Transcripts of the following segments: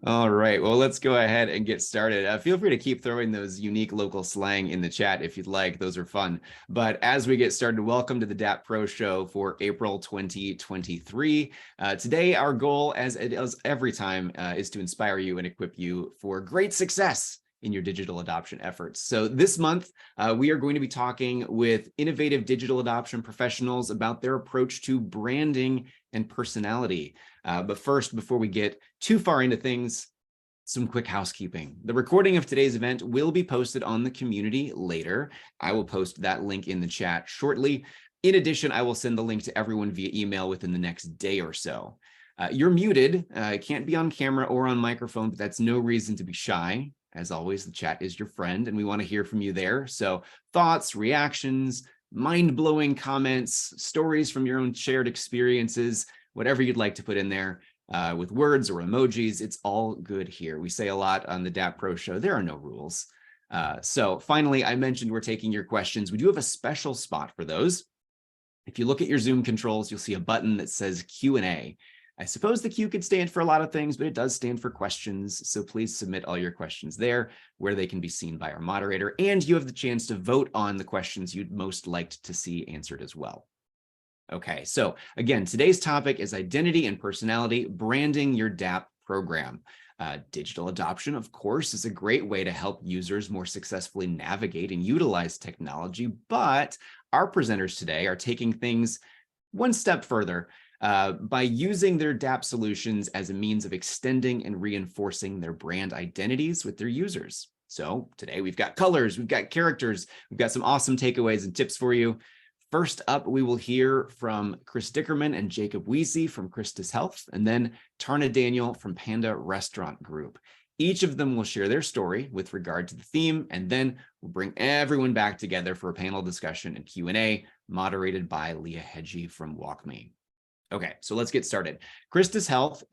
All right, well, let's go ahead and get started. Feel free to keep throwing those unique local slang in the chat if you'd like. Those are fun. But as we get started, welcome to the DAP Pro Show for April 2023. Today, our goal, as it is every time, is to inspire you and equip you for great success in your digital adoption efforts. So this month, we are going to be talking with innovative digital adoption professionals about their approach to branding and personality. But first, before we get too far into things, some quick housekeeping. The recording of today's event will be posted on the community later. I will post that link in the chat shortly. In addition, I will send the link to everyone via email within the next day or so. You're muted, can't be on camera or on microphone, but that's no reason to be shy. As always, the chat is your friend, and we want to hear from you there. So thoughts, reactions, mind-blowing comments, stories from your own shared experiences, whatever you'd like to put in there with words or emojis, it's all good here. We say a lot on the DAP Pro Show, there are no rules. So finally, I mentioned we're taking your questions. We do have a special spot for those. If you look at your Zoom controls, you'll see a button that says Q&A. I suppose the Q could stand for a lot of things, but it does stand for questions. So please submit all your questions there where they can be seen by our moderator. And you have the chance to vote on the questions you'd most liked to see answered as well. Okay, so again, today's topic is identity and personality, branding your DAP program. Digital adoption, of course, is a great way to help users more successfully navigate and utilize technology, but our presenters today are taking things one step further by using their DAP solutions as a means of extending and reinforcing their brand identities with their users. So today we've got colors, we've got characters, we've got some awesome takeaways and tips for you. First up, we will hear from Chris Dickerman and Jacob Weesey from Christus Health, and then Tarna Daniel from Panda Restaurant Group. Each of them will share their story with regard to the theme, and then we'll bring everyone back together for a panel discussion and Q&A moderated by Leah Hedgie from WalkMe. Okay, so let's get started. Christus Health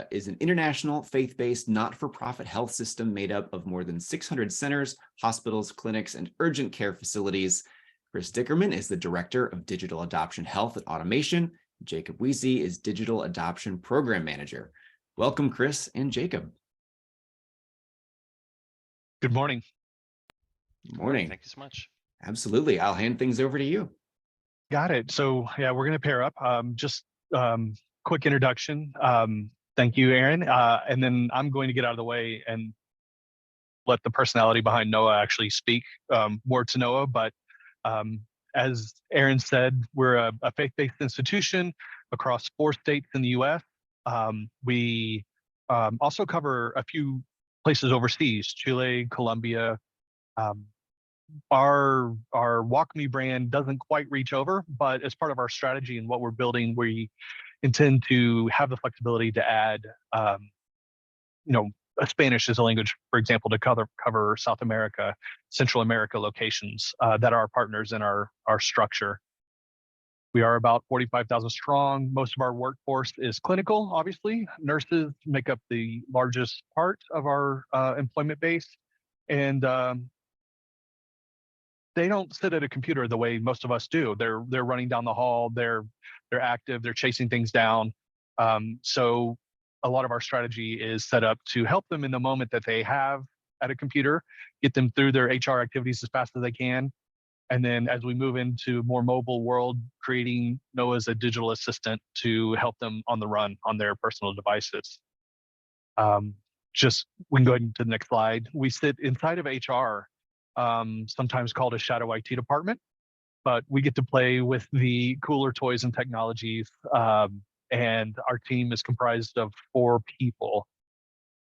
is an international faith-based not-for-profit health system made up of more than 600 centers, hospitals, clinics, and urgent care facilities. Chris Dickerman is the Director of Digital Adoption Health and Automation. Jacob Weesey is Digital Adoption Program Manager. Welcome, Chris and Jacob. Good morning. Good morning. Thank you so much. Absolutely. I'll hand things over to you. Got it. So yeah, we're going to pair up. Quick introduction. Thank you, Aaron. And then I'm going to get out of the way and let the personality behind Noah actually speak more to Noah. But as Aaron said, we're a faith-based institution across 4 states in the U.S. We also cover a few places overseas, Chile, Colombia. Our WalkMe brand doesn't quite reach over, but as part of our strategy and what we're building, we intend to have the flexibility to add, Spanish as a language, for example, to cover South America, Central America locations that are our partners in our structure. We are about 45,000 strong. Most of our workforce is clinical, obviously. Nurses make up the largest part of our employment base. And they don't sit at a computer the way most of us do. They're running down the hall, they're active, they're chasing things down. So a lot of our strategy is set up to help them in the moment that they have at a computer, get them through their HR activities as fast as they can. And then as we move into a more mobile world, creating Noah as a digital assistant to help them on the run on their personal devices. We can go ahead to the next slide. We sit inside of HR, sometimes called a shadow IT department, but we get to play with the cooler toys and technologies. And our team is comprised of 4 people.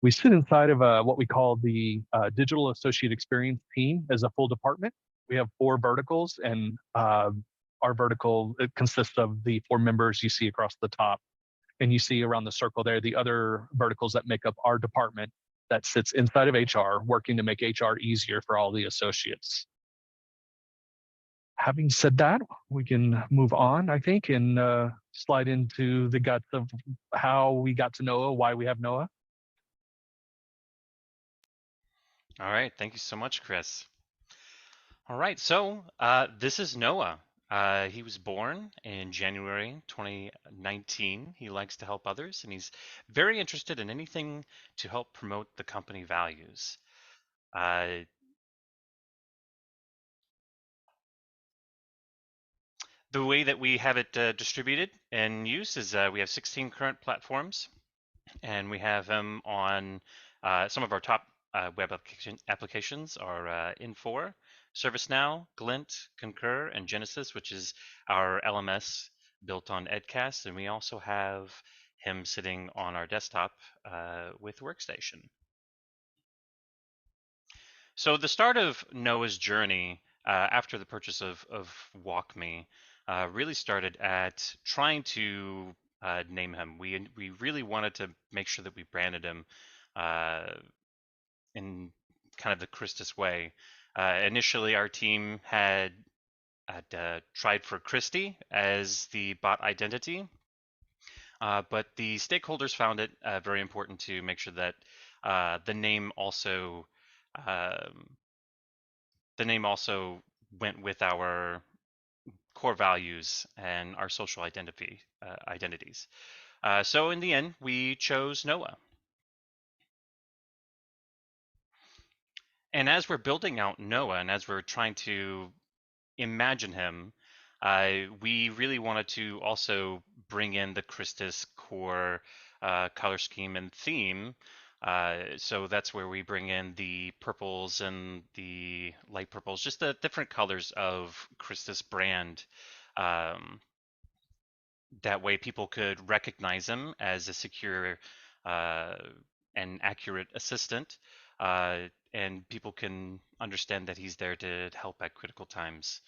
We sit inside of what we call the Digital Associate Experience team as a full department. We have 4 verticals, and our vertical, it consists of the 4 members you see across the top. And you see around the circle there, the other verticals that make up our department that sits inside of HR, working to make HR easier for all the associates. Having said that, we can move on, I think, and slide into the guts of how we got to Noah, why we have Noah. All right, thank you so much, Chris. All right, so this is Noah. He was born in January 2019. He likes to help others, and he's very interested in anything to help promote the company values. Uh, the way that we have it distributed and used is we have 16 current platforms, and we have him on some of our top web applications are Infor, ServiceNow, Glint, Concur, and Genesis, which is our LMS built on Edcast. And we also have him sitting on our desktop with Workstation. So the start of Noah's journey after the purchase of WalkMe really started at trying to name him. We really wanted to make sure that we branded him uh, in kind of the Christus way. Initially, our team had tried for Christie as the bot identity, but the stakeholders found it very important to make sure that the name also um, went with our core values and our social identities. So in the end, we chose Noah. And as we're building out Noah, and as we're trying to imagine him, we really wanted to also bring in the Christus core color scheme and theme. So that's where we bring in the purples and the light purples, just the different colors of Christus brand. Um, that way people could recognize him as a secure uh, and accurate assistant. And people can understand that he's there to help at critical times.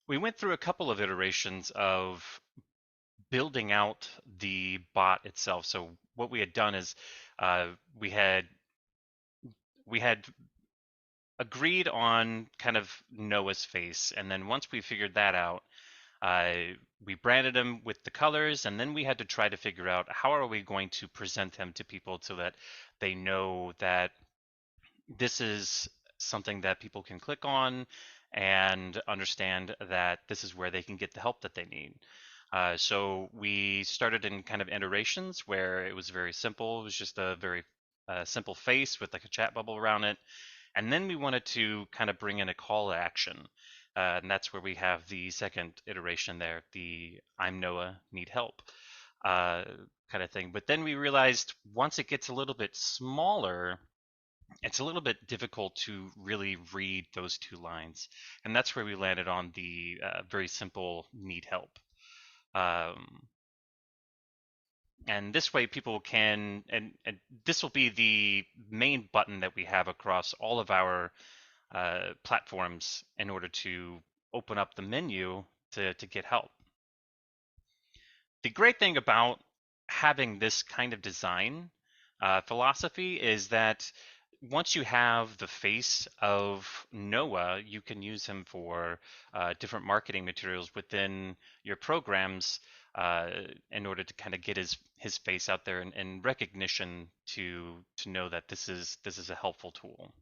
We went through a couple of iterations of building out the bot itself. So what we had done is uh, we had we had agreed on kind of Noah's face, and then once we figured that out, we branded him with the colors, and then we had to try to figure out how are we going to present him to people so that they know that this is something that people can click on and understand that this is where they can get the help that they need. So we started in kind of iterations where it was very simple. It was just a very simple face with like a chat bubble around it. And then we wanted to kind of bring in a call to action. And that's where we have the second iteration there, the I'm Noah, need help uh, kind of thing. But then we realized once it gets a little bit smaller, it's a little bit difficult to really read those two lines. And that's where we landed on the very simple need help. Um, and this way people can, and this will be the main button that we have across all of our platforms in order to open up the menu to get help. The great thing about having this kind of design philosophy is that once you have the face of Noah, you can use him for different marketing materials within your programs uh, in order to kind of get his face out there and recognition to know that this is a helpful tool.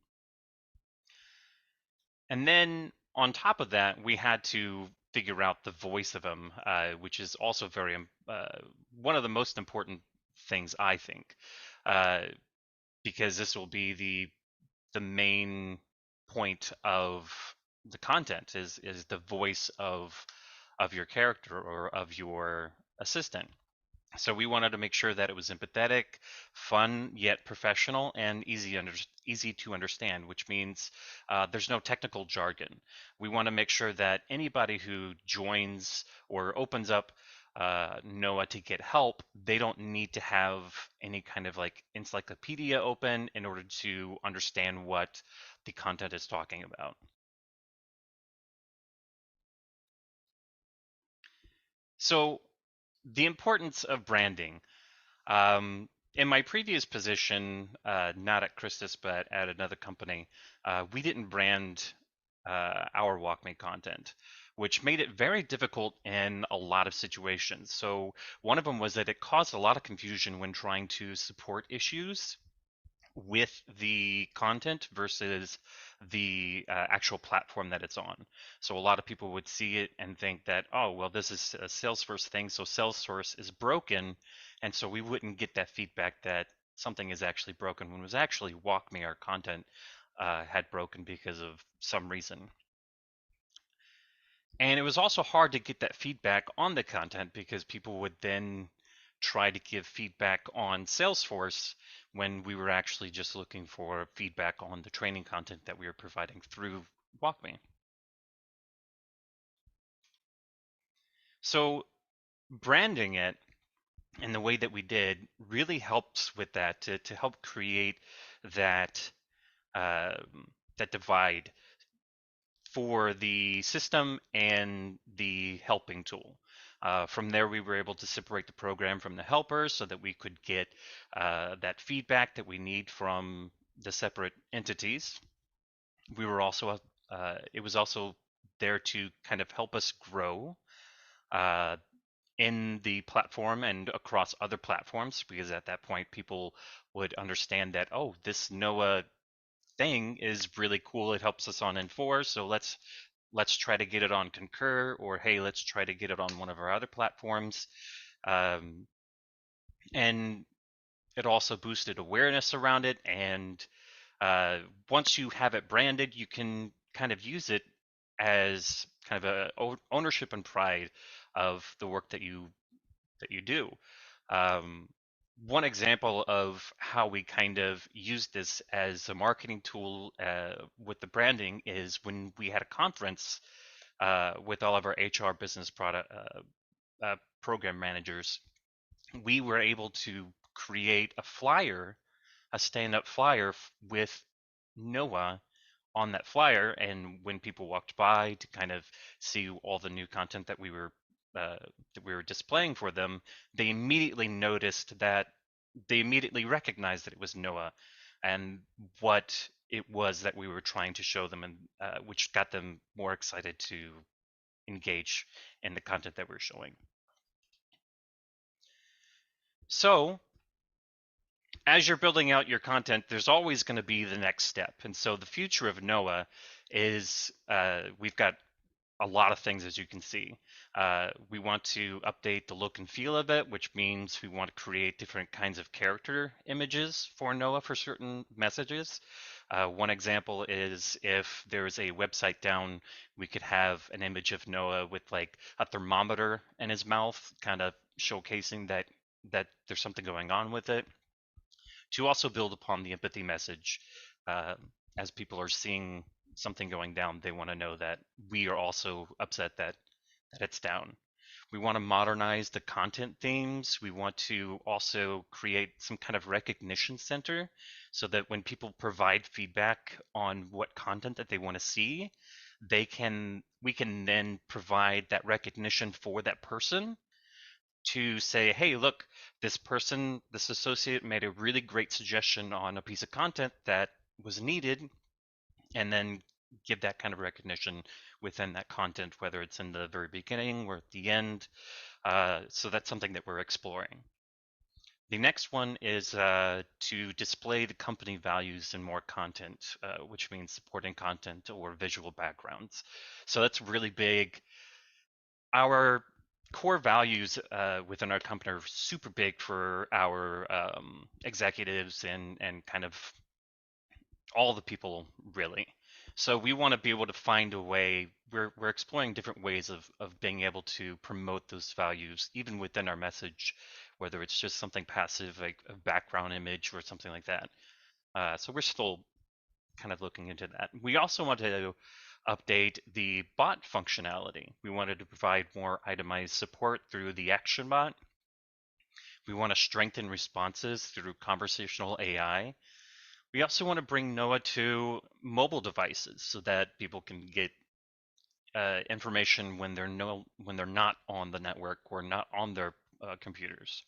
And then on top of that, we had to figure out the voice of him, which is also very one of the most important things I think, uh, because this will be the main point of the content is the voice of your character or of your assistant. So we wanted to make sure that it was empathetic, fun yet professional, and easy to understand, which means there's no technical jargon. We want to make sure that anybody who joins or opens up Noah to get help, they don't need to have any kind of like encyclopedia open in order to understand what the content is talking about. So the importance of branding. In my previous position, not at Christus, but at another company, we didn't brand our WalkMe content, which made it very difficult in a lot of situations. So one of them was that it caused a lot of confusion when trying to support issues with the content versus the actual platform that it's on. So a lot of people would see it and think that, oh, well, this is a Salesforce thing, so Salesforce is broken, and so we wouldn't get that feedback that something is actually broken when it was actually WalkMe, our content had broken because of some reason. And it was also hard to get that feedback on the content because people would then try to give feedback on Salesforce when we were actually just looking for feedback on the training content that we were providing through WalkMe. So branding it in the way that we did really helps with that to help create that that divide for the system and the helping tool. From there, we were able to separate the program from the helper so that we could get that feedback that we need from the separate entities. We were also, it was also there to kind of help us grow uh, in the platform and across other platforms, because at that point, people would understand that, oh, this NOAA thing is really cool. It helps us on N4, so let's try to get it on Concur, or hey, let's try to get it on one of our other platforms. And it also boosted awareness around it. And once you have it branded, you can kind of use it as kind of a ownership and pride of the work that you do. One example of how we kind of used this as a marketing tool with the branding is when we had a conference with all of our HR business product program managers. We were able to create a flyer, a stand-up flyer with NOAA on that flyer, and when people walked by to kind of see all the new content that we were displaying for them, they immediately noticed that they immediately recognized that it was NOAA and what it was that we were trying to show them, and which got them more excited to engage in the content that we're showing. So as you're building out your content, there's always going to be the next step. And so the future of NOAA is we've got a lot of things, as you can see. We want to update the look and feel of it, which means we want to create different kinds of character images for NOAA for certain messages. One example is if there's a website down, we could have an image of NOAA with like a thermometer in his mouth, kind of showcasing that there's something going on with it. To also build upon the empathy message, as people are seeing something going down, they want to know that we are also upset that it's down. We want to modernize the content themes. We want to also create some kind of recognition center so that when people provide feedback on what content that they want to see, we can then provide that recognition for that person to say, hey, look, this person, this associate made a really great suggestion on a piece of content that was needed, and then give that kind of recognition within that content, whether it's in the very beginning or at the end. So that's something that we're exploring. The next one is to display the company values in more content, which means supporting content or visual backgrounds. So that's really big. Our core values within our company are super big for our executives and kind of all the people, really. So we want to be able to find a way. We're exploring different ways of being able to promote those values even within our message, whether it's just something passive like a background image or something like that. So we're still kind of looking into that. We also want to update the bot functionality. We wanted to provide more itemized support through the action bot. We want to strengthen responses through conversational AI. We also want to bring NOAA to mobile devices so that people can get information when they're not on the network or not on their computers.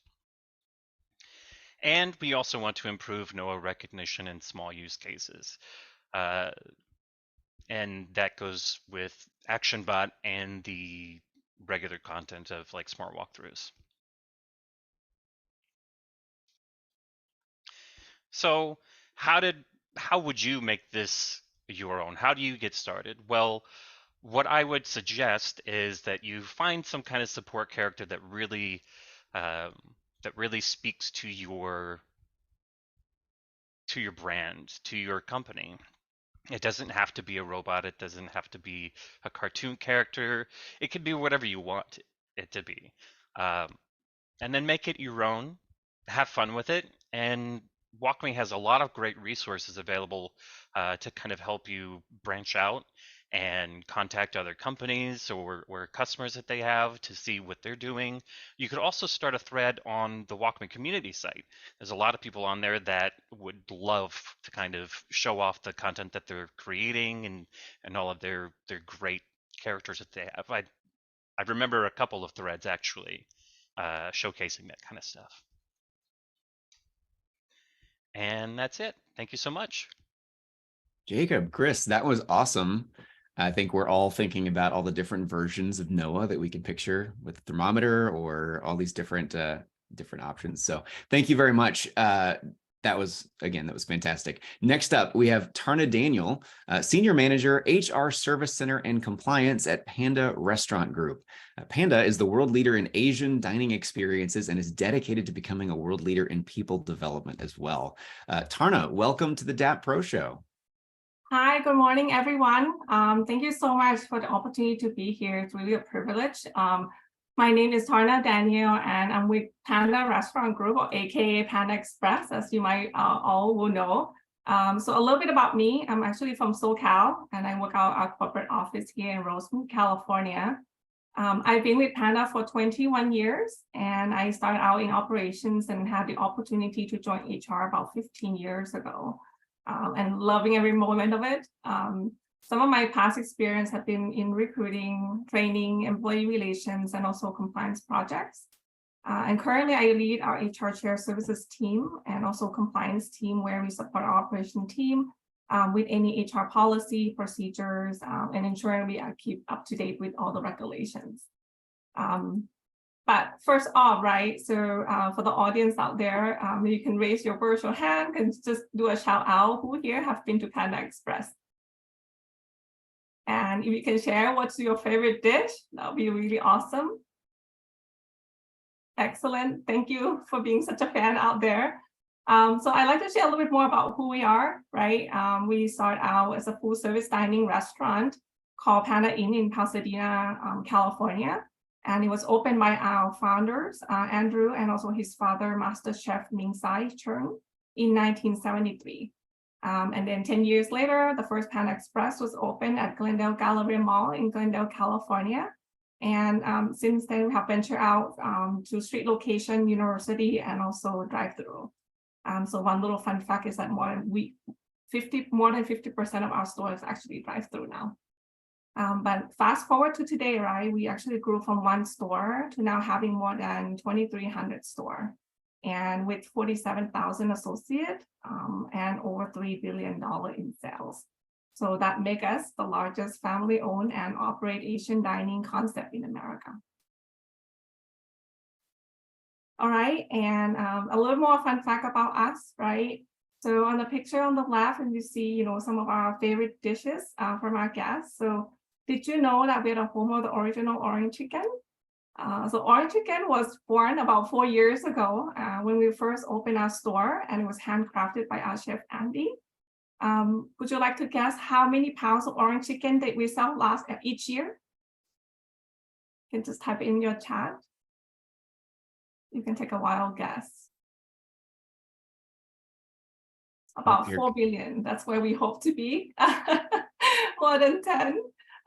And we also want to improve NOAA recognition in small use cases. And that goes with ActionBot and the regular content of like smart walkthroughs. So how would you make this your own? How do you get started? Well, what I would suggest is that you find some kind of support character um, that really speaks to your brand, to your company. It doesn't have to be a robot. It doesn't have to be a cartoon character. It could be whatever you want it to be. Um, and then make it your own, have fun with it, and WalkMe has a lot of great resources available to kind of help you branch out and contact other companies or customers that they have to see what they're doing. You could also start a thread on the WalkMe community site. There's a lot of people on there that would love to kind of show off the content that they're creating and all of their great characters that they have. I remember a couple of threads actually showcasing that kind of stuff. And that's it. Thank you so much. Jacob, Chris, that was awesome. I think we're all thinking about all the different versions of Noah that we can picture with the thermometer or all these different options. So thank you very much. That was fantastic. Next up, we have Tarna Daniel, Senior Manager, HR Service Center and Compliance at Panda Restaurant Group. Panda is the world leader in Asian dining experiences and is dedicated to becoming a world leader in people development as well. Tarna, welcome to the DAP Pro Show. Hi, good morning, everyone. Thank you so much for the opportunity to be here. It's really a privilege. My name is Tarna Daniel, and I'm with Panda Restaurant Group, or AKA Panda Express, as you might all will know. So a little bit about me. I'm actually from SoCal, and I work out our corporate office here in Rosemead, California. I've been with Panda for 21 years, and I started out in operations and had the opportunity to join HR about 15 years ago. And loving every moment of it. Some of my past experience have been in recruiting, training, employee relations, and also compliance projects. And currently I lead our HR Shared Services team and also compliance team, where we support our operation team with any HR policy, procedures, and ensuring we keep up to date with all the regulations. But first off, right, so for the audience out there, you can raise your virtual hand and just do a shout out. Who here have been to Panda Express? And if you can share what's your favorite dish, that would be really awesome. Excellent. Thank you for being such a fan out there. So I'd like to share a little bit more about who we are, right? We start out as a full service dining restaurant called Panda Inn in Pasadena, California. And it was opened by our founders, Andrew, and also his father, Master Chef Ming Sai Chung, in 1973. And then 10 years later, the first Panda Express was opened at Glendale Galleria Mall in Glendale, California. And since then, we have ventured out to street location, university, and also drive-through. So one little fun fact is that more than 50% of our stores actually drive-through now. But fast forward to today, right? We actually grew from one store to now having more than 2,300 stores, and with 47,000 associates and over $3 billion in sales. So that makes us the largest family-owned and operated Asian dining concept in America. All right, and a little more fun fact about us, right? So on the picture on the left, and you see, some of our favorite dishes from our guests. So did you know that we're the home of the original orange chicken? So orange chicken was born about 4 years ago when we first opened our store, and it was handcrafted by our chef, Andy. Would you like to guess how many pounds of orange chicken that we sell each year? You can just type in your chat. You can take a wild guess. About 4 billion. That's where we hope to be. More than 10.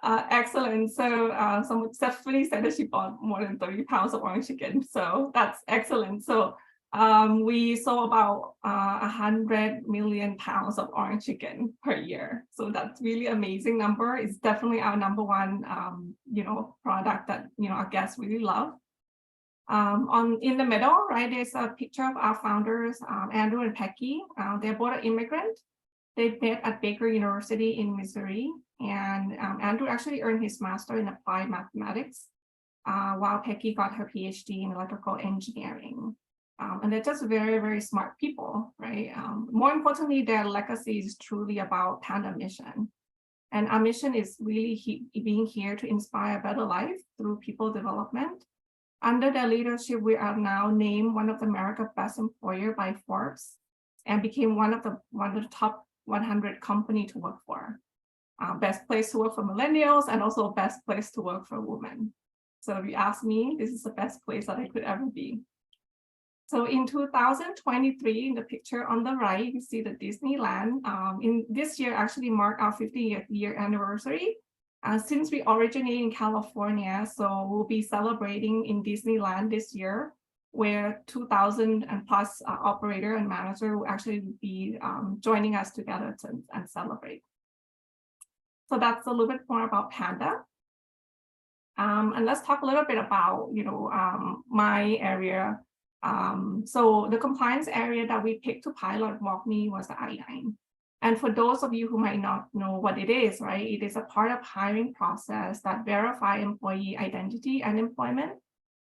Excellent. So someone successfully said that she bought more than 30 pounds of orange chicken. So that's excellent. So we sold about 100 million pounds of orange chicken per year. So that's really amazing number. It's definitely our number one, product that, our guests really love. In the middle, right, there's a picture of our founders, Andrew and Peggy. They're both an immigrant. They met at Baker University in Missouri, and Andrew actually earned his master in applied mathematics, while Peggy got her PhD in electrical engineering. And they're just very, very smart people, right? More importantly, their legacy is truly about Panda mission. And our mission is really being here to inspire a better life through people development. Under their leadership, we are now named one of America's best employer by Forbes and became one of the top 100 company to work for. Best place to work for millennials and also best place to work for women. So if you ask me, this is the best place that I could ever be. So in 2023, in the picture on the right, you see the Disneyland. In this year actually marked our 50th year anniversary. Since we originate in California, so we'll be celebrating in Disneyland this year, where 2,000 and plus operator and manager will actually be joining us together and celebrate. So that's a little bit more about Panda. And let's talk a little bit about, my area. So the compliance area that we picked to pilot WalkMe was the I-9. And for those of you who might not know what it is, right, it is a part of hiring process that verify employee identity and employment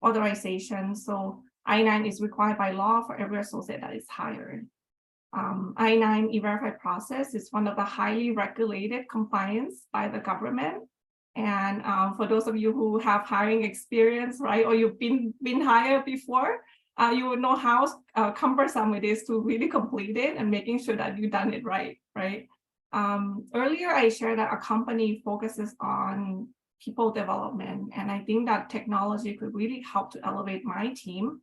authorization. So I-9 is required by law for every associate that is hired. I-9 E-Verify process is one of the highly regulated compliance by the government. And for those of you who have hiring experience, right, or you've been hired before, you will know how cumbersome it is to really complete it and making sure that you've done it right, right? Earlier, I shared that our company focuses on people development, and I think that technology could really help to elevate my team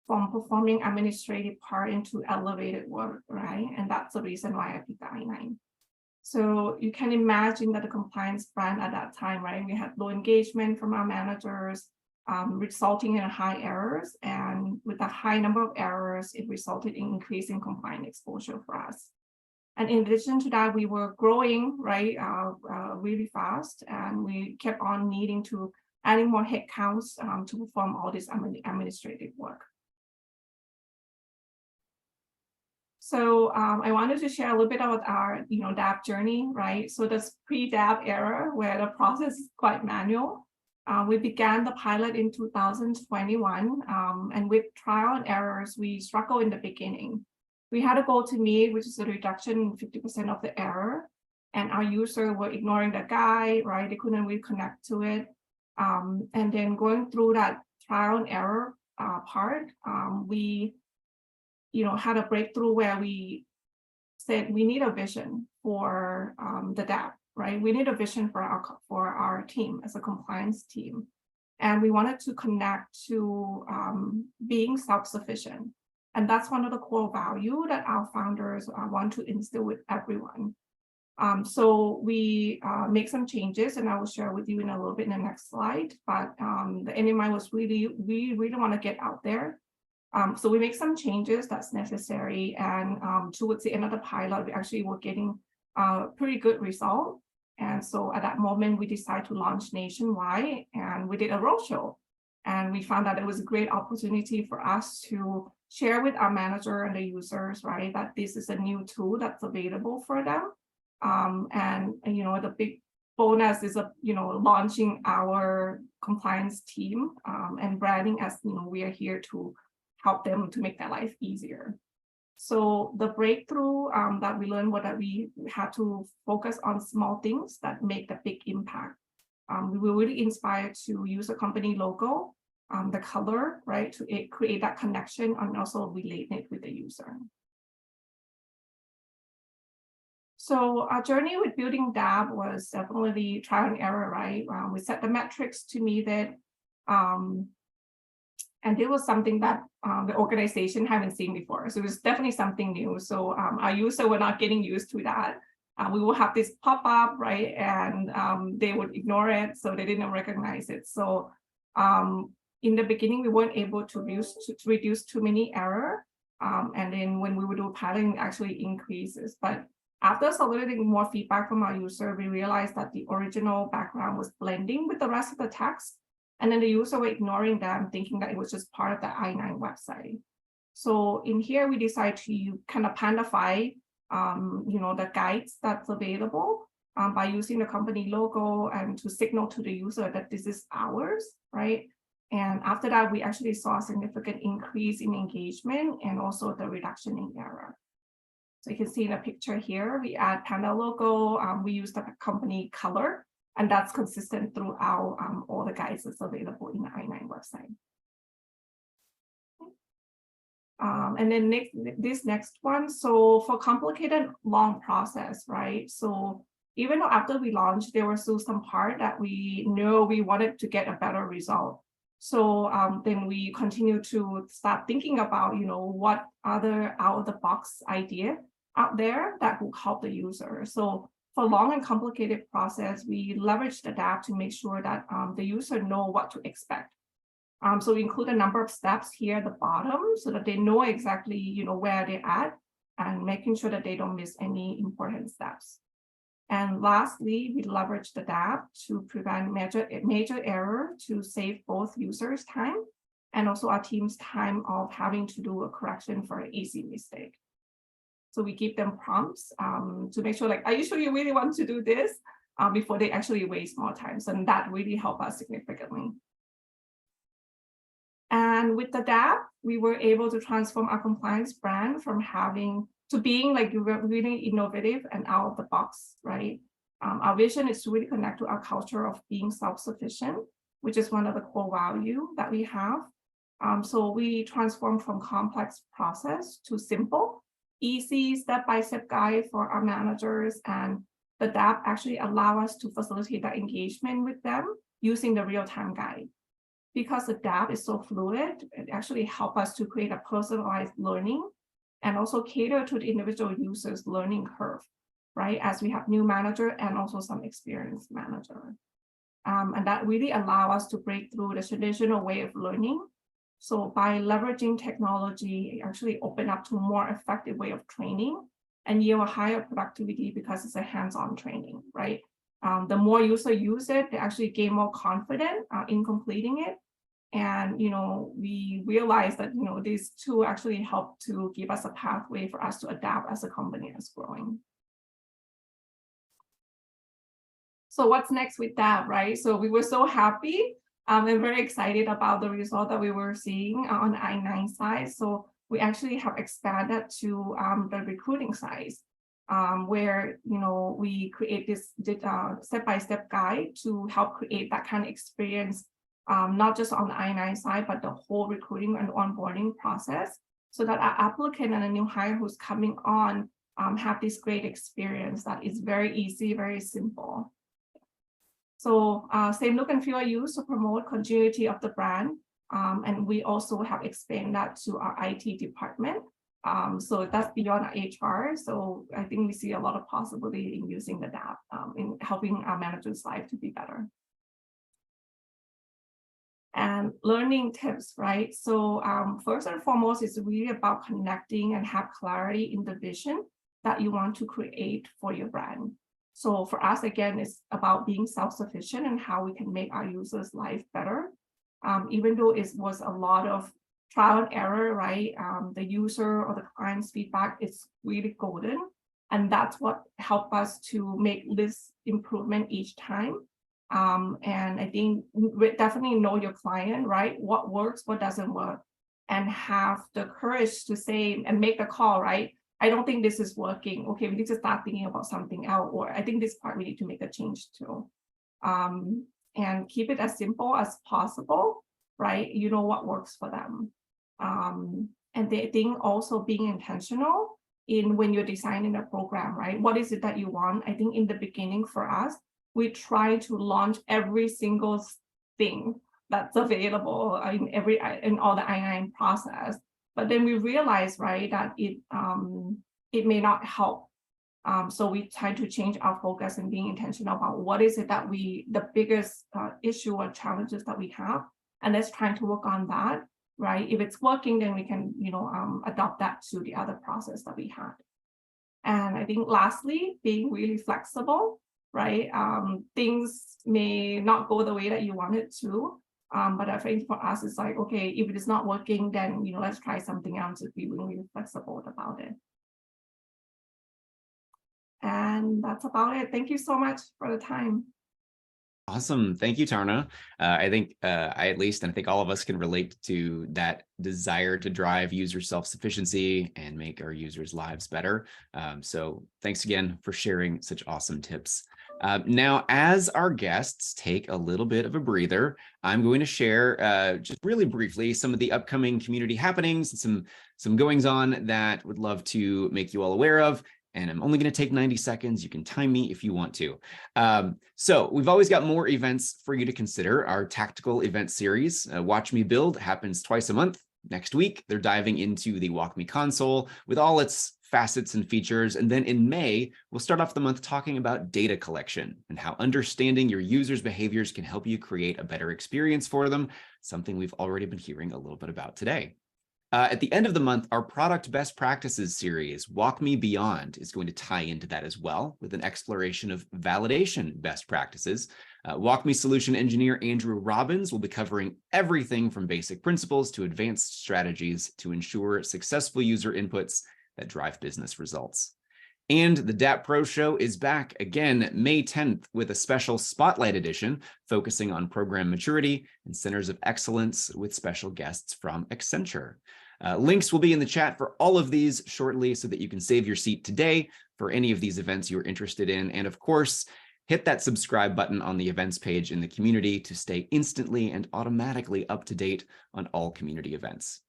from performing administrative part into elevated work, right? And that's the reason why I picked the I-9. So you can imagine that the compliance brand at that time, right? We had low engagement from our managers, resulting in high errors. And with a high number of errors, it resulted in increasing compliance exposure for us. And in addition to that, we were growing, right, really fast. And we kept on needing to adding more headcounts to perform all this administrative work. So I wanted to share a little bit about our, DAP journey, right? So this pre-DAP era where the process is quite manual. We began the pilot in 2021, and with trial and errors, we struggled in the beginning. We had a goal to meet, which is a reduction in 50% of the error, and our users were ignoring the guide, right? They couldn't really connect to it. And then going through that trial and error part, we had a breakthrough where we said we need a vision for the DAP, right? We need a vision for our team as a compliance team. And we wanted to connect to being self-sufficient. And that's one of the core values that our founders want to instill with everyone. So we make some changes, and I will share with you in a little bit in the next slide. But the NMI was we really want to get out there. So we make some changes that's necessary, and towards the end of the pilot, we actually were getting a pretty good result. And so at that moment, we decided to launch nationwide, and we did a roadshow. And we found that it was a great opportunity for us to share with our manager and the users, right, that this is a new tool that's available for them. And the big bonus is launching our compliance team and branding as we are here to help them to make their life easier. So the breakthrough that we learned was that we had to focus on small things that make the big impact. We were really inspired to use a company logo, the color, right, to create that connection and also relate it with the user. So our journey with building DAP was definitely trial and error, right? We set the metrics to meet it. And it was something that the organization haven't seen before. So it was definitely something new. So our users were not getting used to that. We will have this pop-up, right? And they would ignore it, so they didn't recognize it. So in the beginning, we weren't able to reduce too many errors. And then when we would do piloting, it actually increases. But after soliciting more feedback from our user, we realized that the original background was blending with the rest of the text. And then the user were ignoring them, thinking that it was just part of the I-9 website. So in here, we decided to kind of pandify, the guides that's available by using the company logo and to signal to the user that this is ours, right? And after that, we actually saw a significant increase in engagement and also the reduction in error. So you can see in the picture here, we add Panda logo, we use the company color, and that's consistent throughout all the guides that's available in the I-9 website. And then this next one, so for complicated long process, right? So even though after we launched, there was still some part that we know we wanted to get a better result. So then we continue to start thinking about, what other out-of-the-box idea out there that will help the user. So for long and complicated process, we leverage the DAP to make sure that the user know what to expect. So we include a number of steps here at the bottom so that they know exactly, where they're at and making sure that they don't miss any important steps. And lastly, we leverage the DAP to prevent major error to save both users' time and also our team's time of having to do a correction for an easy mistake. So we give them prompts to make sure, like, are you sure you really want to do this before they actually waste more time? So that really helped us significantly. And with the DAP, we were able to transform our compliance brand from being like really innovative and out of the box, right? Our vision is to really connect to our culture of being self-sufficient, which is one of the core values that we have. So we transform from complex process to simple, easy step-by-step guide for our managers, and the DAP actually allow us to facilitate that engagement with them using the real-time guide. Because the DAP is so fluid, it actually helps us to create a personalized learning and also cater to the individual user's learning curve, right? As we have new manager and also some experienced manager. And that really allow us to break through the traditional way of learning. So by leveraging technology, it actually open up to a more effective way of training and yield a higher productivity because it's a hands-on training, right? The more users use it, they actually gain more confidence in completing it. And, we realize that, these two actually help to give us a pathway for us to adapt as a company that's growing. So what's next with that, right? So we were so happy and very excited about the result that we were seeing on the I-9 side. So we actually have expanded to the recruiting side, where, we create this step-by-step guide to help create that kind of experience, not just on the I-9 side, but the whole recruiting and onboarding process, so that our applicant and a new hire who's coming on have this great experience that is very easy, very simple. So same look and feel used to promote continuity of the brand. And we also have expanded that to our IT department. So that's beyond our HR. So I think we see a lot of possibility in using the DAP in helping our managers' life to be better. And learning tips, right? So first and foremost, it's really about connecting and have clarity in the vision that you want to create for your brand. So for us, again, it's about being self-sufficient and how we can make our users' life better. Even though it was a lot of trial and error, right? The user or the client's feedback is really golden. And that's what helped us to make this improvement each time. And I think we definitely know your client, right? What works, what doesn't work, and have the courage to say and make the call, right? I don't think this is working. Okay, we need to start thinking about something else, or I think this part we need to make a change to. And keep it as simple as possible, right? You know what works for them. And they think also being intentional in when you're designing a program, right? What is it that you want? I think in the beginning for us, we try to launch every single thing that's available in all the I-9 process. But then we realize, right, that it may not help. So we try to change our focus and being intentional about what is it that the biggest issue or challenges that we have, and let's try to work on that, right? If it's working, then we can, adopt that to the other process that we had. And I think lastly, being really flexible, right? Things may not go the way that you want it to, but I think for us, it's like, okay, if it is not working, then, let's try something else to be really flexible about it. And that's about it. Thank you so much for the time. Awesome. Thank you, Tarna. I think I at least, and I think all of us can relate to that desire to drive user self-sufficiency and make our users' lives better. So thanks again for sharing such awesome tips. Now, as our guests take a little bit of a breather, I'm going to share just really briefly some of the upcoming community happenings and some goings on that would love to make you all aware of. And I'm only going to take 90 seconds. You can time me if you want to. So we've always got more events for you to consider. Our tactical event series, Watch Me Build, happens twice a month. Next week, they're diving into the WalkMe console with all its facets and features. And then in May, we'll start off the month talking about data collection and how understanding your users' behaviors can help you create a better experience for them, something we've already been hearing a little bit about today. At the end of the month, our product best practices series, WalkMe Beyond, is going to tie into that as well with an exploration of validation best practices. WalkMe solution engineer Andrew Robbins will be covering everything from basic principles to advanced strategies to ensure successful user inputs that drive business results. And the DAP Pro Show is back again May 10th with a special Spotlight edition focusing on program maturity and centers of excellence with special guests from Accenture. Links will be in the chat for all of these shortly so that you can save your seat today for any of these events you're interested in. And of course, hit that subscribe button on the events page in the community to stay instantly and automatically up to date on all community events.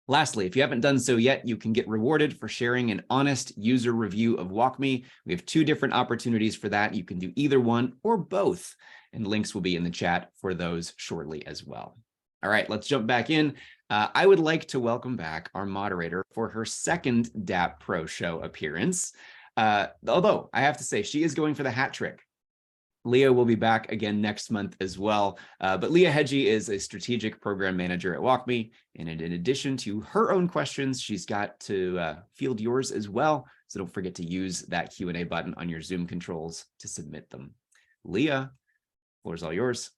Lastly, if you haven't done so yet, you can get rewarded for sharing an honest user review of WalkMe. We have 2 different opportunities for that. You can do either one or both, and links will be in the chat for those shortly as well. All right, let's jump back in. I would like to welcome back our moderator for her second DAP Pro Show appearance. Although I have to say, she is going for the hat trick. Leah will be back again next month as well. But Leah Hedgie is a strategic program manager at WalkMe. And in addition to her own questions, she's got to field yours as well. So don't forget to use that Q&A button on your Zoom controls to submit them. Leah, floor's all yours.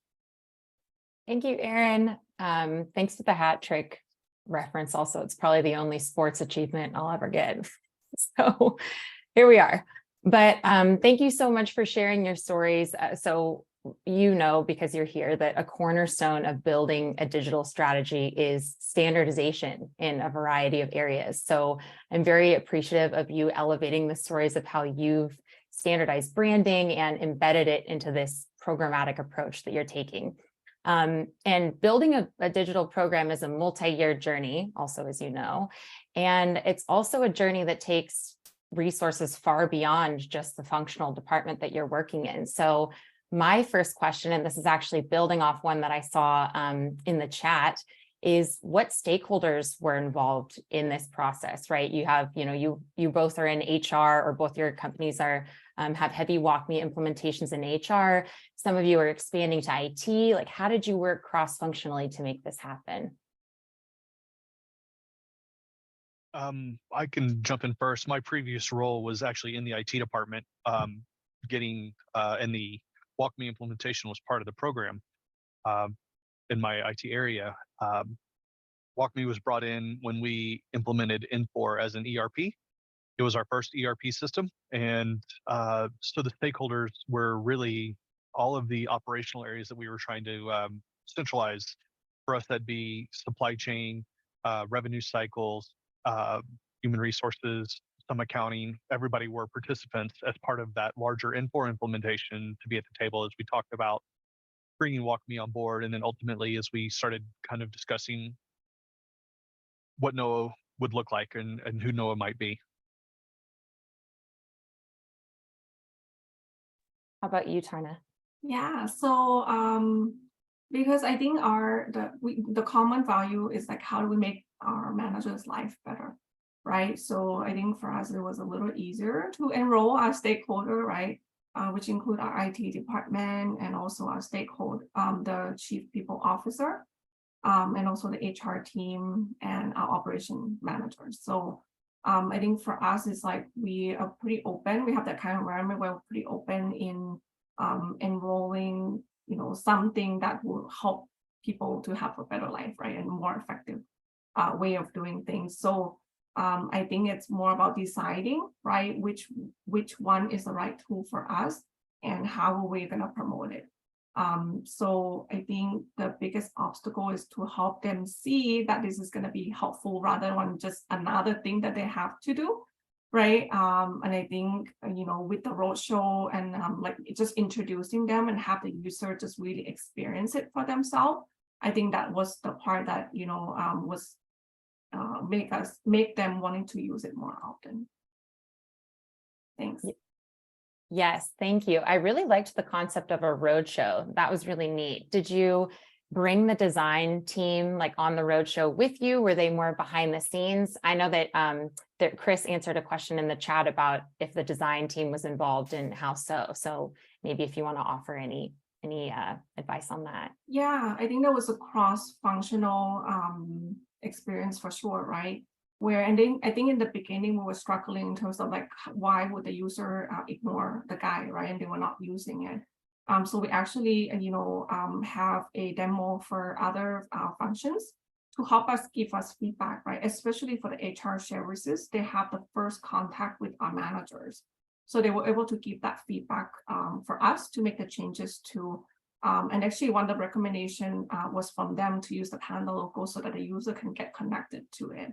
Thank you, Aaron. Thanks for the hat trick reference. Also, it's probably the only sports achievement I'll ever get. So here we are. But thank you so much for sharing your stories. So you know, because you're here, that a cornerstone of building a digital strategy is standardization in a variety of areas. So I'm very appreciative of you elevating the stories of how you've standardized branding and embedded it into this programmatic approach that you're taking. And building a digital program is a multi-year journey, also, as you know, and it's also a journey that takes resources far beyond just the functional department that you're working in. So my first question, and this is actually building off one that I saw in the chat, is what stakeholders were involved in this process, right? You have, you both are in HR, or both your companies are have heavy WalkMe implementations in HR. Some of you are expanding to IT. Like, how did you work cross-functionally to make this happen? I can jump in first. My previous role was actually in the IT department, and the WalkMe implementation was part of the program in my IT area. WalkMe was brought in when we implemented Infor as an ERP. It was our first ERP system, and so the stakeholders were really all of the operational areas that we were trying to centralize. For us, that'd be supply chain, revenue cycles, human resources, some accounting. Everybody were participants as part of that larger Infor implementation to be at the table as we talked about bringing WalkMe on board, and then ultimately as we started kind of discussing what NOAA would look like and who NOAA might be. How about you, Tarna? Yeah, so because I think the common value is like, how do we make our managers' life better, right? So I think for us, it was a little easier to enroll our stakeholder, right? Which include our IT department and also our stakeholder, the chief people officer, and also the HR team and our operation managers. So I think for us, it's like we are pretty open. We have that kind of environment where we're pretty open in enrolling, something that will help people to have a better life, right, and more effective way of doing things. So I think it's more about deciding, right, which one is the right tool for us and how are we going to promote it. So I think the biggest obstacle is to help them see that this is going to be helpful rather than just another thing that they have to do, right? And I think, with the roadshow and like just introducing them and have the user just really experience it for themselves, I think that was the part that, was make them wanting to use it more often. Thanks. Yes, thank you. I really liked the concept of a roadshow. That was really neat. Did you bring the design team like on the roadshow with you? Were they more behind the scenes? I know that Chris answered a question in the chat about if the design team was involved and how so. So maybe if you want to offer any advice on that. Yeah, I think that was a cross-functional experience for sure, right? I think in the beginning we were struggling in terms of like why would the user ignore the guide, right? And they were not using it. So we actually have a demo for other functions to help us give us feedback, right? Especially for the HR services, they have the first contact with our managers. So they were able to give that feedback for us to make the changes to. And actually one of the recommendation was from them to use the Panda logo so that the user can get connected to it.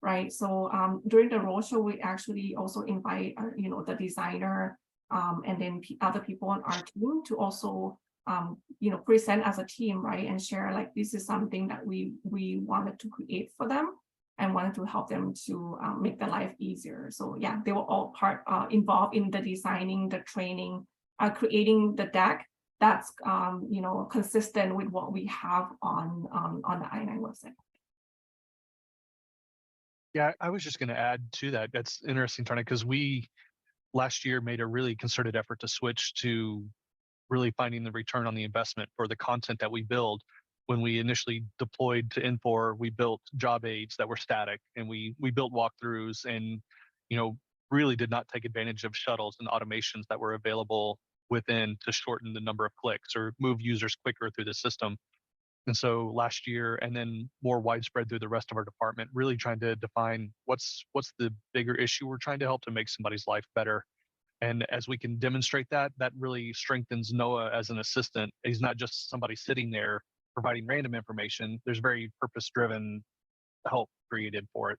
Right. So during the roadshow, we actually also invite, the designer and then other people on our team to also, present as a team, right, and share like this is something that we wanted to create for them and wanted to help them to make their life easier. So yeah, they were all involved in the designing, the training, creating the deck that's consistent with what we have on the I9 website. Yeah, I was just going to add to that. That's interesting, Tarna, because we last year made a really concerted effort to switch to really finding the return on the investment for the content that we build. When we initially deployed to Infor, we built job aids that were static, and we built walkthroughs, and really did not take advantage of shuttles and automations that were available within to shorten the number of clicks or move users quicker through the system. And so last year, and then more widespread through the rest of our department, really trying to define what's the bigger issue we're trying to help to make somebody's life better. And as we can demonstrate that really strengthens Noah as an assistant. He's not just somebody sitting there providing random information. There's very purpose-driven help created for it.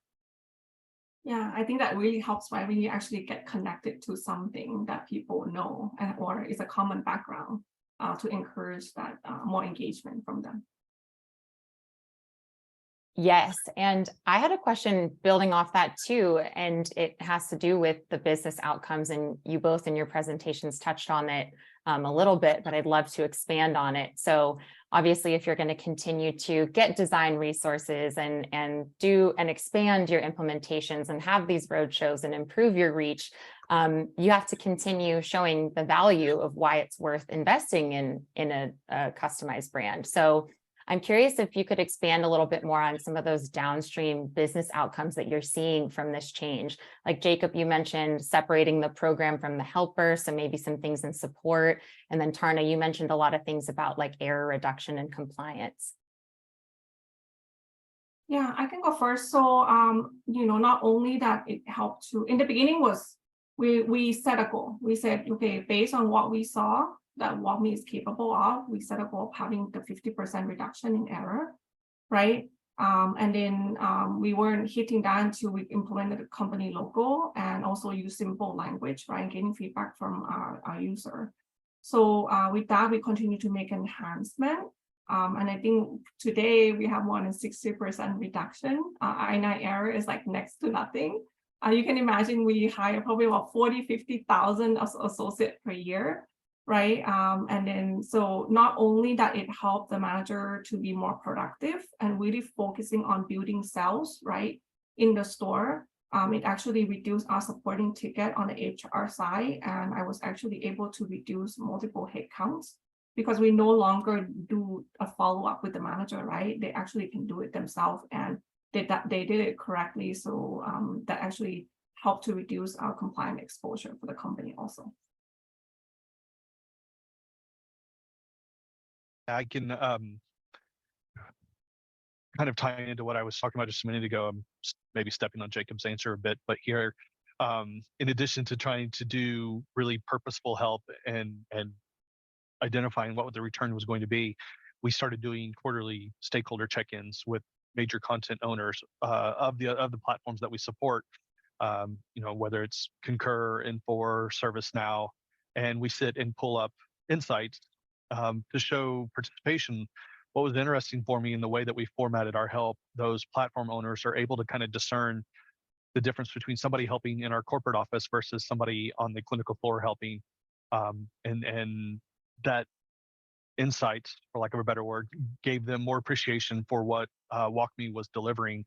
Yeah, I think that really helps, right? When you actually get connected to something that people know or is a common background to encourage that more engagement from them. Yes, and I had a question building off that too, and it has to do with the business outcomes, and you both in your presentations touched on it a little bit, but I'd love to expand on it. So obviously, if you're going to continue to get design resources and do and expand your implementations and have these roadshows and improve your reach, you have to continue showing the value of why it's worth investing in a customized brand. So I'm curious if you could expand a little bit more on some of those downstream business outcomes that you're seeing from this change. Like Jacob, you mentioned separating the program from the helper, so maybe some things in support. And then Tarna, you mentioned a lot of things about like error reduction and compliance. Yeah, I can go first. So, not only that it helped to, in the beginning was, we set a goal. We said, okay, based on what we saw, that WalkMe is capable of, we set a goal of having the 50% reduction in error, right? And then we weren't hitting that until we implemented the company logo and also use simple language, right? Getting feedback from our user. So with that, we continue to make enhancement. And I think today we have more than 60% reduction. I9 error is like next to nothing. You can imagine we hire probably about 50,000 associates per year. Right. And then so not only that it helped the manager to be more productive and really focusing on building sales, right, in the store, it actually reduced our supporting ticket on the HR side. And I was actually able to reduce multiple headcounts because we no longer do a follow-up with the manager, right? They actually can do it themselves and they did it correctly. So that actually helped to reduce our compliance exposure for the company also. I can kind of tie into what I was talking about just a minute ago. I'm maybe stepping on Jacob's answer a bit, but here, in addition to trying to do really purposeful help and identifying what the return was going to be, we started doing quarterly stakeholder check-ins with major content owners of the platforms that we support. Whether it's Concur, Infor, ServiceNow, and we sit and pull up insights to show participation. What was interesting for me in the way that we formatted our help, those platform owners are able to kind of discern the difference between somebody helping in our corporate office versus somebody on the clinical floor helping. And that insight, for lack of a better word, gave them more appreciation for what WalkMe was delivering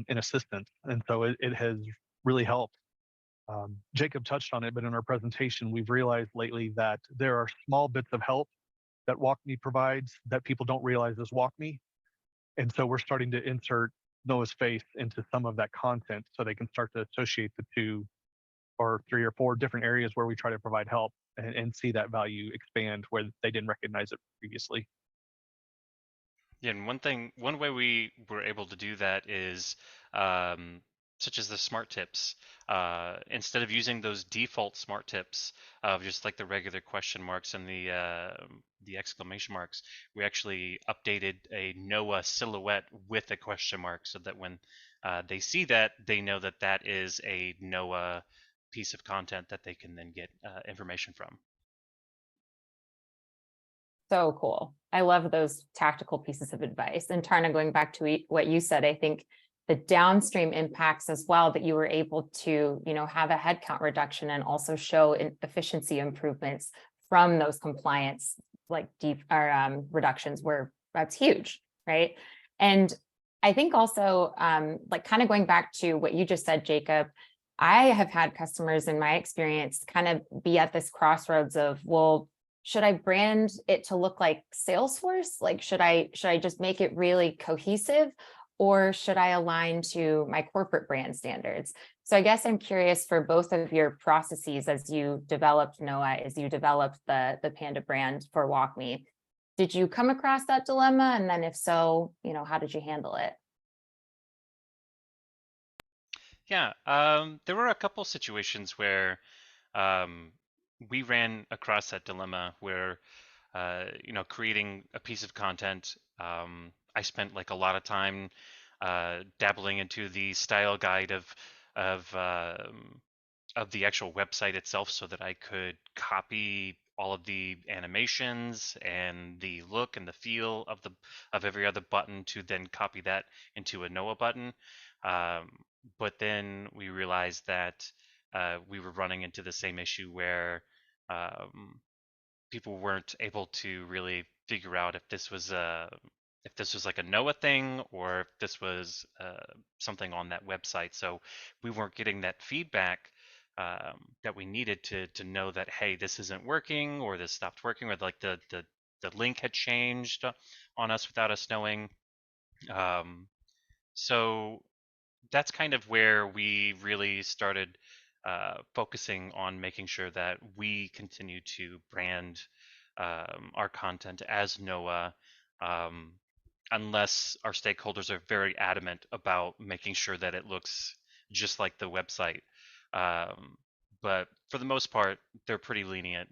in assistance. And so it has really helped. Jacob touched on it, but in our presentation, we've realized lately that there are small bits of help that WalkMe provides that people don't realize is WalkMe. And so we're starting to insert Noah's face into some of that content so they can start to associate the 2 or 3 or 4 different areas where we try to provide help and see that value expand where they didn't recognize it previously. Yeah, and one way we were able to do that is such as the smart tips. Instead of using those default smart tips of just like the regular question marks and the exclamation marks, we actually updated a Noah silhouette with a question mark so that when they see that, they know that that is a Noah piece of content that they can then get information from. So cool. I love those tactical pieces of advice. And Tarna, going back to what you said, I think the downstream impacts as well, that you were able to, have a headcount reduction and also show efficiency improvements from those compliance reductions, where that's huge, right? And I think also, kind of going back to what you just said, Jacob, I have had customers in my experience kind of be at this crossroads of, well, should I brand it to look like Salesforce? Like, should I just make it really cohesive, or should I align to my corporate brand standards? So I guess I'm curious for both of your processes as you developed Noah, as you developed the Panda brand for WalkMe, did you come across that dilemma? And then if so, how did you handle it? Yeah, there were a couple situations where we ran across that dilemma where, creating a piece of content, I spent like a lot of time dabbling into the style guide of the actual website itself so that I could copy all of the animations and the look and the feel of every other button to then copy that into a Noah button. But then we realized that we were running into the same issue where people weren't able to really figure out if this was like a Noah thing or if this was something on that website. So we weren't getting that feedback that we needed to know that, hey, this isn't working, or this stopped working, or like the link had changed on us without us knowing. So that's kind of where we really started focusing on making sure that we continue to brand our content as Noah, unless our stakeholders are very adamant about making sure that it looks just like the website. But for the most part, they're pretty lenient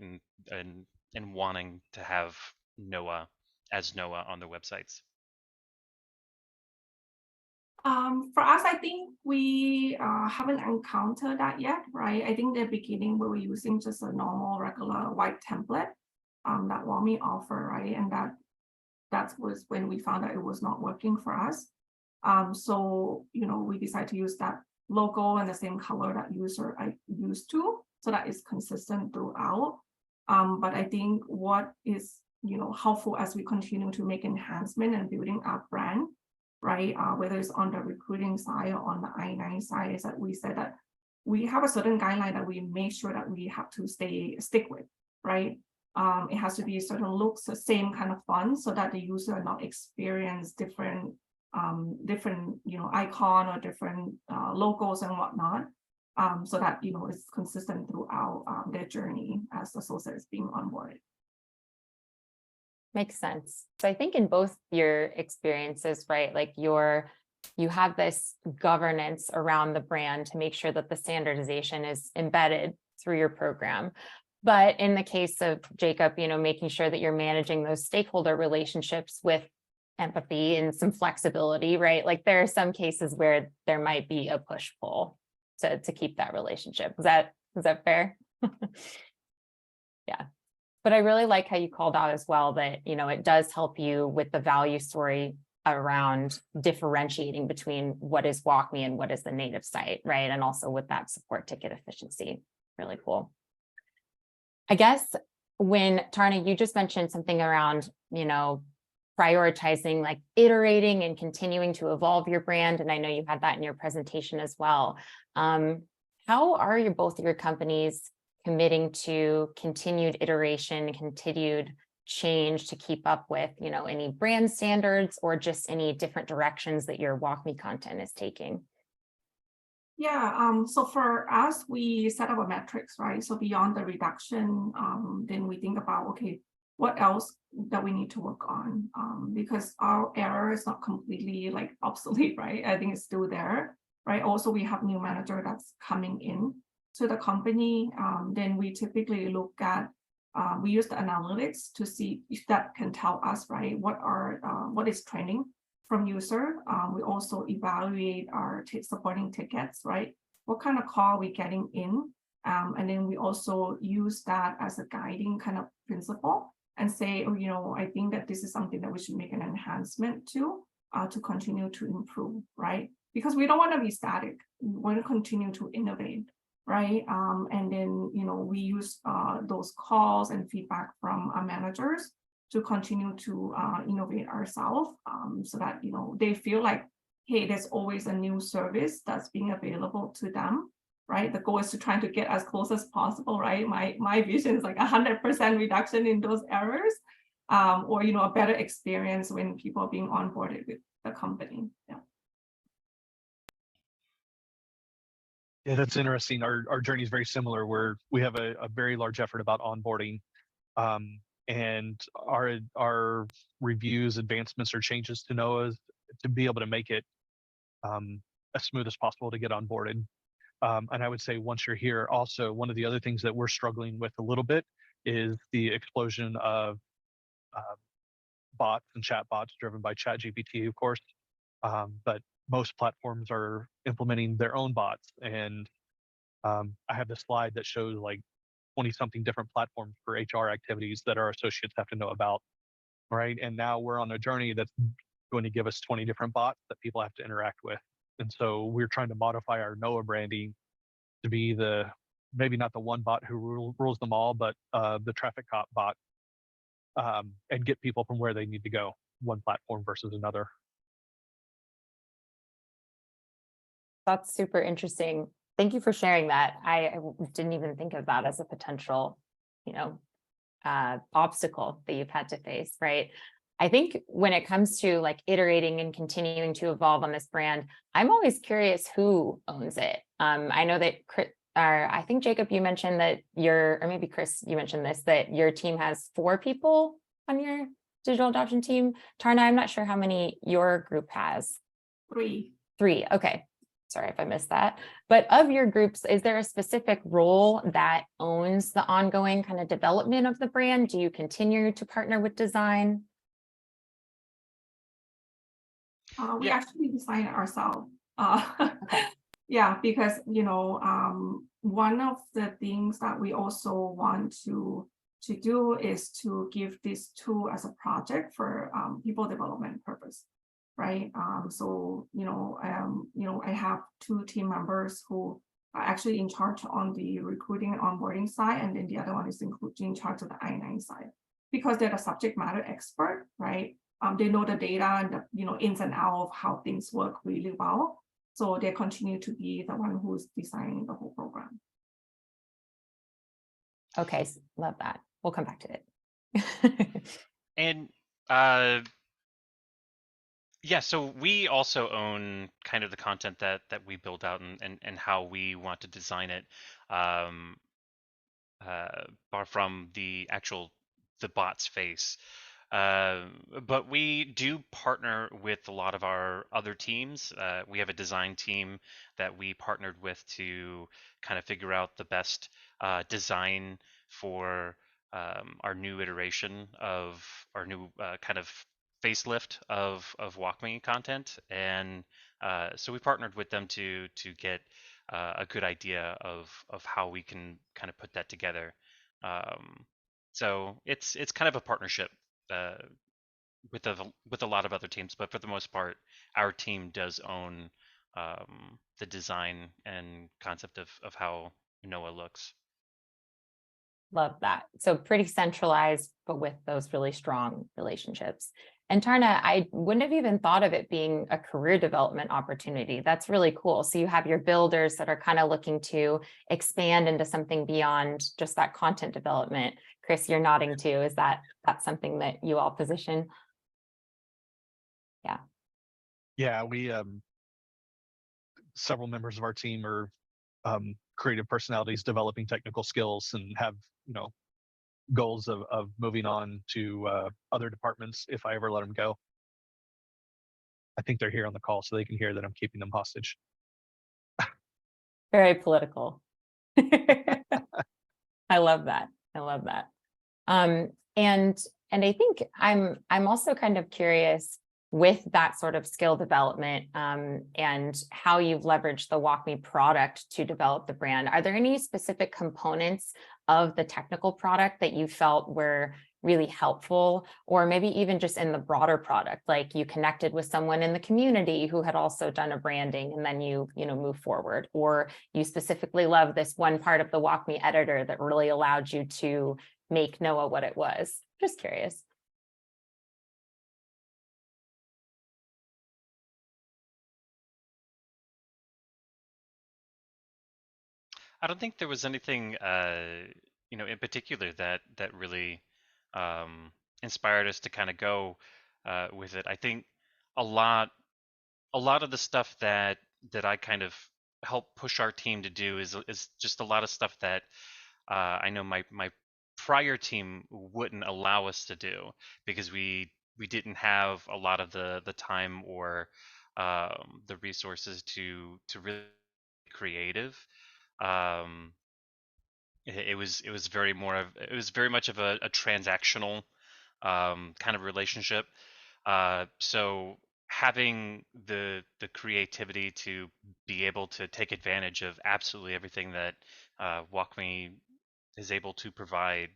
and wanting to have Noah as Noah on their websites. For us, I think we haven't encountered that yet, right? I think the beginning we were using just a normal, regular white template that WalkMe offer, right? And that was when we found that it was not working for us. So, we decided to use that logo and the same color that user are used to, so that is consistent throughout. But I think what is, helpful as we continue to make enhancement and building our brand, right? Whether it's on the recruiting side or on the I-9 side, is that we said that we have a certain guideline that we make sure that we have to stick with, right? It has to be certain looks, the same kind of font, so that the user not experience different icon or different logos and whatnot, so that it's consistent throughout their journey as the associate is being onboarded. Makes sense. So I think in both your experiences, right, like you have this governance around the brand to make sure that the standardization is embedded through your program. But in the case of Jacob, making sure that you're managing those stakeholder relationships with empathy and some flexibility, right? Like there are some cases where there might be a push-pull to keep that relationship. Is that fair? Yeah. But I really like how you called out as well that, it does help you with the value story around differentiating between what is WalkMe and what is the native site, right? And also with that support ticket efficiency. Really cool. I guess when Tarna, you just mentioned something around, prioritizing, like iterating and continuing to evolve your brand. And I know you had that in your presentation as well. How are both your companies committing to continued iteration, continued change to keep up with, any brand standards or just any different directions that your WalkMe content is taking? Yeah, so for us, we set up a metrics, right? So beyond the reduction, then we think about, okay, what else that we need to work on? Because our error is not completely like obsolete, right? I think it's still there, right? Also, we have new manager that's coming in to the company. Then we typically look at, we use the analytics to see if that can tell us, right? What is trending from user. We also evaluate our supporting tickets, right? What kind of call we getting in? And then we also use that as a guiding kind of principle and say, oh, I think that this is something that we should make an enhancement to continue to improve, right? Because we don't want to be static. We want to continue to innovate, right? And then, we use those calls and feedback from our managers to continue to innovate ourselves so that, they feel like, hey, there's always a new service that's being available to them, right? The goal is to try to get as close as possible, right? My vision is like 100% reduction in those errors or, a better experience when people are being onboarded with the company. Yeah. Yeah, that's interesting. Our journey is very similar where we have a very large effort about onboarding. And our reviews, advancements, or changes to NOAA to be able to make it as smooth as possible to get onboarded. And I would say once you're here, also one of the other things that we're struggling with a little bit is the explosion of bots and chat bots driven by ChatGPT, of course. But most platforms are implementing their own bots, and I have this slide that shows like 20-something different platforms for HR activities that our associates have to know about, right? And now we're on a journey that's going to give us 20 different bots that people have to interact with. And so we're trying to modify our NOAA branding to be maybe not the one bot who rules them all, but the traffic cop bot, and get people from where they need to go, one platform versus another. That's super interesting. Thank you for sharing that. I didn't even think of that as a potential, obstacle that you've had to face, right? I think when it comes to like iterating and continuing to evolve on this brand, I'm always curious who owns it. I know that I think Jacob, you mentioned that or maybe Chris, you mentioned this, that your team has 4 people on your digital adoption team. Tarna, I'm not sure how many your group has. 3. 3. Okay. Sorry if I missed that. But of your groups, is there a specific role that owns the ongoing kind of development of the brand? Do you continue to partner with design? We actually design it ourselves. Okay. Yeah, because, one of the things that we also want to do is to give this tool as a project for people development purpose. Right. So, I have 2 team members who are actually in charge on the recruiting and onboarding side, and then the other one is in charge of the I-9 side, because they're the subject matter expert, right? They know the data and the, ins and outs of how things work really well. So they continue to be the one who's designing the whole program. Okay, love that. We'll come back to it. And yeah, so we also own kind of the content that we build out and how we want to design it, from the bot's face. But we do partner with a lot of our other teams. We have a design team that we partnered with to kind of figure out the best design for our new iteration of our new kind of facelift of WalkMe content, and so we partnered with them to get a good idea of how we can kind of put that together. So it's kind of a partnership with a lot of other teams, but for the most part, our team does own the design and concept of how Noah looks. Love that. So pretty centralized, but with those really strong relationships. And Tarna, I wouldn't have even thought of it being a career development opportunity. That's really cool. So you have your builders that are kind of looking to expand into something beyond just that content development. Chris, you're nodding too. Is that's something that you all position? Yeah. Yeah, we several members of our team are creative personalities developing technical skills and have, goals of moving on to other departments if I ever let them go. I think they're here on the call so they can hear that I'm keeping them hostage. Very political. I love that. I love that. And I think I'm also kind of curious with that sort of skill development and how you've leveraged the WalkMe product to develop the brand. Are there any specific components of the technical product that you felt were really helpful, or maybe even just in the broader product, like you connected with someone in the community who had also done a branding and then you move forward, or you specifically love this one part of the WalkMe editor that really allowed you to make Noah what it was? Just curious. I don't think there was anything, in particular that really inspired us to kind of go with it. I think a lot of the stuff that I kind of help push our team to do is just a lot of stuff that I know my prior team wouldn't allow us to do, because we didn't have a lot of the time or the resources to really be creative. It was very much of a transactional kind of relationship. So having the creativity to be able to take advantage of absolutely everything that WalkMe is able to provide,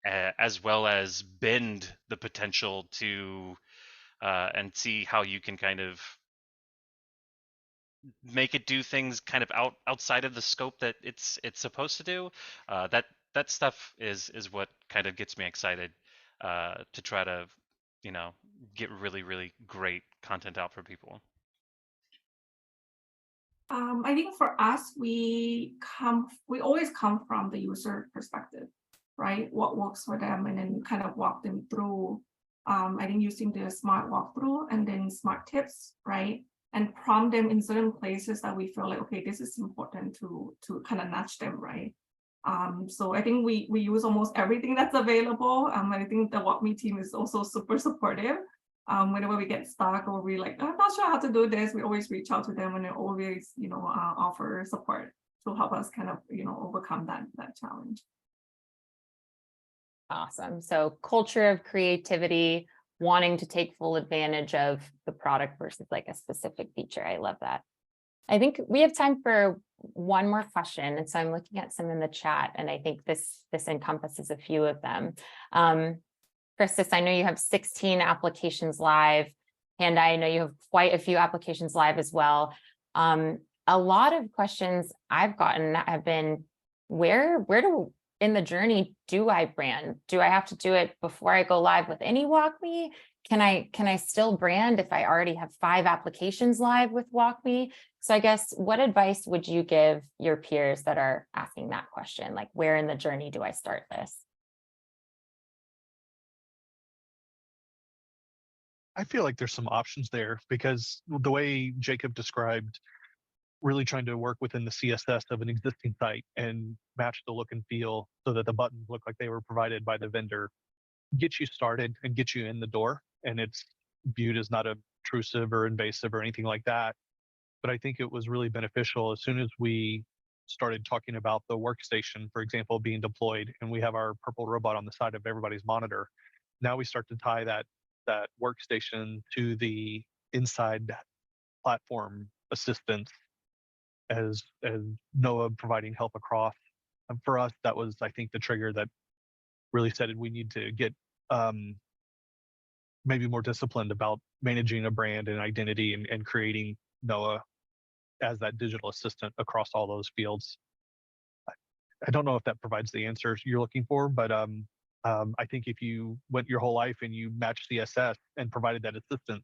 as well as bend the potential to and see how you can kind of make it do things kind of outside of the scope that it's supposed to do. That stuff is what kind of gets me excited to try to get really great content out for people. I think for us, we always come from the user perspective, right? What works for them, and then kind of walk them through. I think using the smart walkthrough and then smart tips, right? And prompt them in certain places that we feel like, okay, this is important to kind of nudge them, right? So I think we use almost everything that's available. I think the WalkMe team is also super supportive. Whenever we get stuck or we like, I'm not sure how to do this, we always reach out to them and they always, offer support to help us kind of, overcome that challenge. Awesome. So culture of creativity, wanting to take full advantage of the product versus like a specific feature. I love that. I think we have time for one more question. And so I'm looking at some in the chat, and I think this encompasses a few of them. Christus, I know you have 16 applications live, and I know you have quite a few applications live as well. A lot of questions I've gotten have been, where in the journey do I brand? Do I have to do it before I go live with any WalkMe? Can I still brand if I already have 5 applications live with WalkMe? So I guess, what advice would you give your peers that are asking that question? Like, where in the journey do I start this? I feel like there's some options there, because the way Jacob described really trying to work within the CSS of an existing site and match the look and feel so that the buttons look like they were provided by the vendor, get you started and get you in the door. And it's viewed as not obtrusive or invasive or anything like that. But I think it was really beneficial as soon as we started talking about the workstation, for example, being deployed, and we have our purple robot on the side of everybody's monitor. Now we start to tie that workstation to the inside platform assistance as NOAA providing help across. And for us, that was, I think, the trigger that really said we need to get maybe more disciplined about managing a brand and identity and creating NOAA as that digital assistant across all those fields. I don't know if that provides the answers you're looking for, but I think if you went your whole life and you matched CSS and provided that assistant,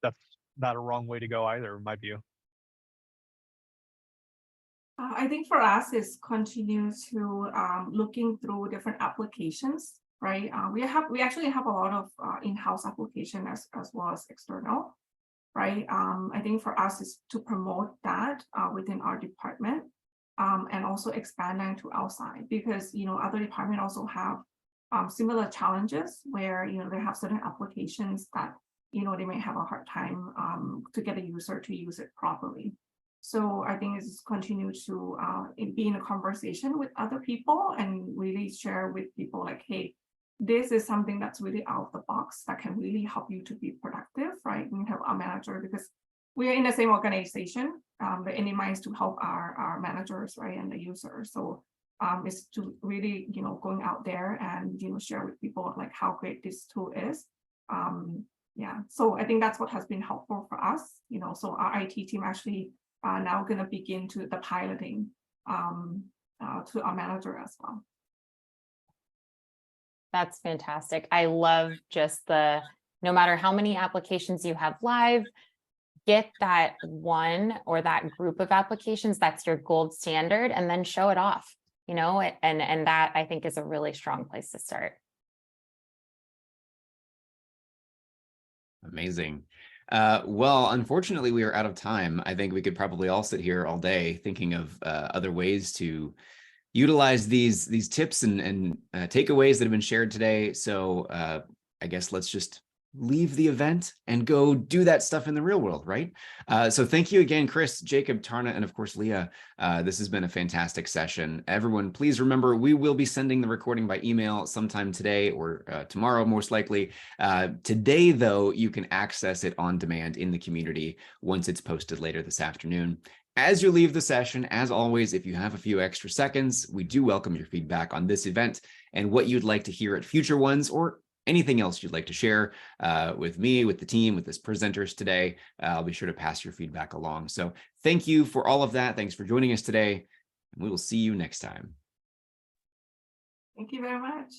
that's not a wrong way to go either, in my view. I think for us is continue to looking through different applications, right? We actually have a lot of in-house application as well as external, right? I think for us is to promote that within our department and also expand that to outside, because other departments also have similar challenges where they have certain applications that they may have a hard time to get a user to use it properly. So I think it's continue to be in a conversation with other people and really share with people like, hey, this is something that's really out of the box that can really help you to be productive, right? We have our manager, because we are in the same organization. The aim is to help our managers, right, and the users. So it's to really, going out there and share with people like how great this tool is. Yeah, so I think that's what has been helpful for us. So our IT team actually now going to begin to the piloting to our manager as well. That's fantastic. I love just no matter how many applications you have live, get that one or that group of applications that's your gold standard, and then show it off, and that I think is a really strong place to start. Amazing. Well, unfortunately, we are out of time. I think we could probably all sit here all day thinking of other ways to utilize these tips and takeaways that have been shared today. So I guess let's just leave the event and go do that stuff in the real world, right? So thank you again, Chris, Jacob, Tarna, and of course, Leah. This has been a fantastic session. Everyone, please remember, we will be sending the recording by email sometime today or tomorrow, most likely. Today, though, you can access it on demand in the community once it's posted later this afternoon. As you leave the session, as always, if you have a few extra seconds, we do welcome your feedback on this event and what you'd like to hear at future ones, or anything else you'd like to share with me, with the team, with the presenters today. I'll be sure to pass your feedback along. So thank you for all of that. Thanks for joining us today, and we will see you next time. Thank you very much.